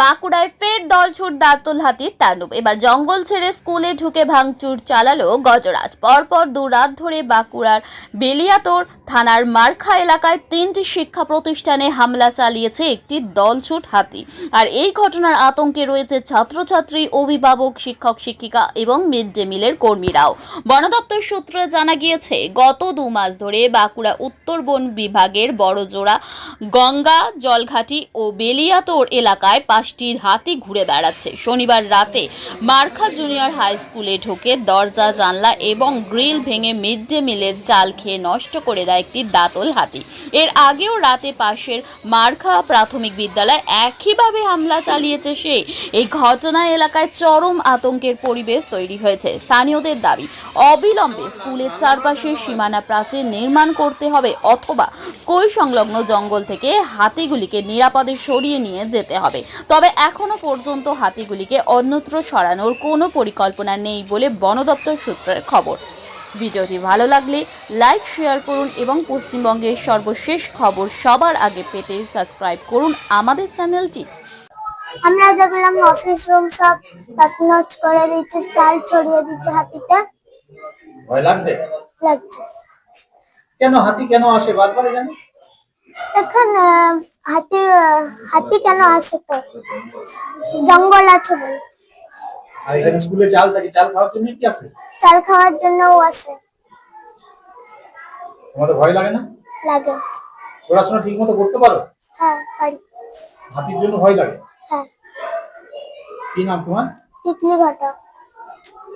বাঁকুড়ায় ফের দলছুট দাঁতল হাতির তাণ্ডব। এবার জঙ্গল ছেড়ে স্কুলে ঢুকে ভাঙচুর চালালো গজরাজ। পরপর 2 রাত ধরে বাঁকুড়ার বেলিয়াতোড় থানার মারখা এলাকায় 3টি শিক্ষা প্রতিষ্ঠানে হামলা চালিয়েছে একটি দলছুট হাতি। আর এই ঘটনার আতঙ্কে রয়েছে ছাত্রছাত্রী, অভিভাবক, শিক্ষক শিক্ষিকা এবং মিড ডে মিলের কর্মীরাও। বন দপ্তর সূত্রে জানা গিয়েছে, গত 2 মাস ধরে বাঁকুড়া উত্তর বন বিভাগের বড়জোড়া, গঙ্গা জলঘাটি ও বেলিয়াতোড় এলাকায় 5টি হাতি ঘুরে বেড়াচ্ছে। শনিবার রাতে মারখা জুনিয়র হাই স্কুলে ঢুকে দরজা জানলা এবং গ্রিল ভেঙে মিড ডে মিলের চাল খেয়ে নষ্ট করে দেয় একটি দাঁতল হাতি। এর আগেও রাতে পাশের মারখা প্রাথমিক বিদ্যালয়ে একইভাবে হামলা চালিয়েছে সে। এই ঘটনায় এলাকায় চরম আতঙ্কের পরিবেশ তৈরি হয়েছে। স্থানীয়দের দাবি, অবিলম্বে স্কুলের চারপাশে সীমানা প্রাচীর নির্মাণ করতে হবে অথবা স্কুল সংলগ্ন জঙ্গল থেকে হাতিগুলিকে নিরাপদে সরিয়ে নিয়ে যেতে হবে। তবে এখনো পর্যন্ত হাতিগুলিকে অন্যত্র সরানোর কোনো পরিকল্পনা নেই বলে বন দপ্তর সূত্রের খবর। ভিডিওটি ভালো লাগলে লাইক, শেয়ার করুন এবং পশ্চিমবঙ্গের সর্বশেষ খবর সবার আগে পেতে সাবস্ক্রাইব করুন আমাদের চ্যানেলটি। আমরা দেখলাম অফিস রুম সব তছনছ করে দিচ্ছে, চাল ছড়িয়ে দিচ্ছে হাতিতে। ভয় লাগছে? লাগছে। কেন হাতি কেন আসে বারবার এখানে? এখন হাতি কেন আসে? তো জঙ্গল আছে বলে। আর এখানে স্কুলে চাল থাকে, চাল খাওয়ার জন্য কি আছে? চাল খাওয়ার জন্যও আসে। তোমাদের ভয় লাগে না? লাগে। পড়াশোনা ঠিক মতো করতে পারো? হ্যাঁ পারি। হাতির জন্য ভয় লাগে? হ্যাঁ। কি নাম তোমার? তিতলি ঘটক।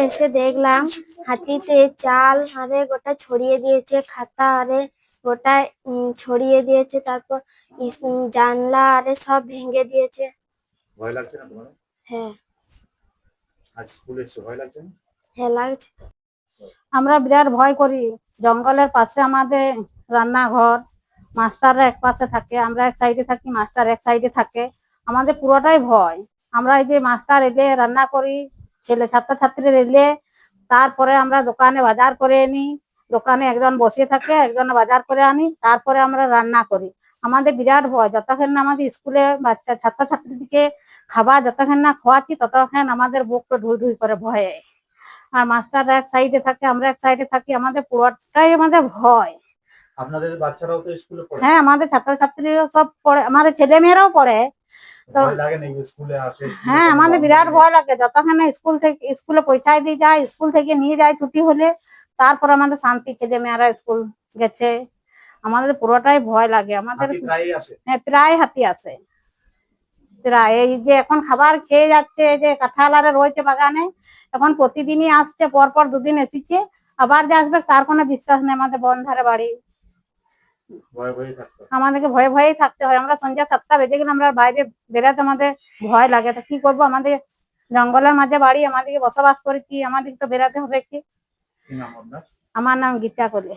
এসে দেখলাম হাতিতে চাল আরে গোটা ছড়িয়ে দিয়েছে, খাতা আরে গোটা ছড়িয়ে দিয়েছে, তারপর জানলা আরে সব ভেঙে দিয়েছে। ভয় লাগছে না তোমার? হ্যাঁ। আজ স্কুলে এসে ভয় লাগছে না? হ্যাঁ লাগছে। আমরা বিরাট ভয় করি। জঙ্গলের পাশে আমাদের রান্নাঘর, মাস্টাররা এক পাশে থাকে, আমরা এক সাইডে থাকি, মাস্টার এক সাইডে থাকে। আমাদের পুরোটাই ভয়। আমরা এই যে মাস্টার এলে রান্না করি, ছেলে ছাত্রছাত্রীরা এলে তারপরে আমরা দোকানে বাজার করে আনি। দোকানে একজন বসে থাকে, একজন বাজার করে আনি, তারপরে আমরা রান্না করি। আমাদের বিরাট ভয়। যতক্ষণ না আমাদের স্কুলে বাচ্চা ছাত্রছাত্রীদেরকে খাবার যতক্ষণ না খাওয়াচ্ছি, ততক্ষণ আমাদের বুকটা ঢুই ঢুই করে ভয়ে। আর মাস্টাররা এক সাইডে থাকে, আমরা এক সাইডে থাকি, আমাদের পুরোটাই আমাদের ভয়। আপনাদের বাচ্চারাও তো স্কুলে পড়ে? হ্যাঁ, আমাদের ছাত্রছাত্রীরাও সব পড়ে, আমাদের ছেলে মেয়েরাও পড়ে। ভয় লাগে না যে স্কুলে আসে? হ্যাঁ, আমাদের বিরাট ভয় লাগে। যতক্ষণ স্কুল থেকে স্কুলে পৌঁছায় দিয়ে যায়, স্কুল থেকে নিয়ে যায় ছুটি হলে, তারপর আমাদের শান্তি, ছেলে মেয়েরা স্কুল গেছে। আমাদের পুরোটাই ভয় লাগে। আমাদের হ্যাঁ, প্রায় হাতি আসে। প্রায় এই যে এখন খাবার খেয়ে যাচ্ছে, এই যে কাঁঠাল আরে রয়েছে বাগানে, এখন প্রতিদিনই আসছে, পরপর 2 দিন এসেছে, আবার যে আসবে তার কোনো বিশ্বাস নেই। আমাদের বন ধারে বাড়ি, আমাদেরকে ভয়ে ভয়েই থাকতে হয়। আমরা সন্ধ্যা 7টা বেজে গেলে আমরা বাইরে বেরাতে আমাদের ভয় লাগে। তো কি করবো, আমাদের জঙ্গলের মাঝে বাড়ি, আমাদেরকে বসবাস করেছি, আমাদেরকে তো বেরাতে হবে কি। কি নাম আপনার? আমার নাম গীতা কোলে।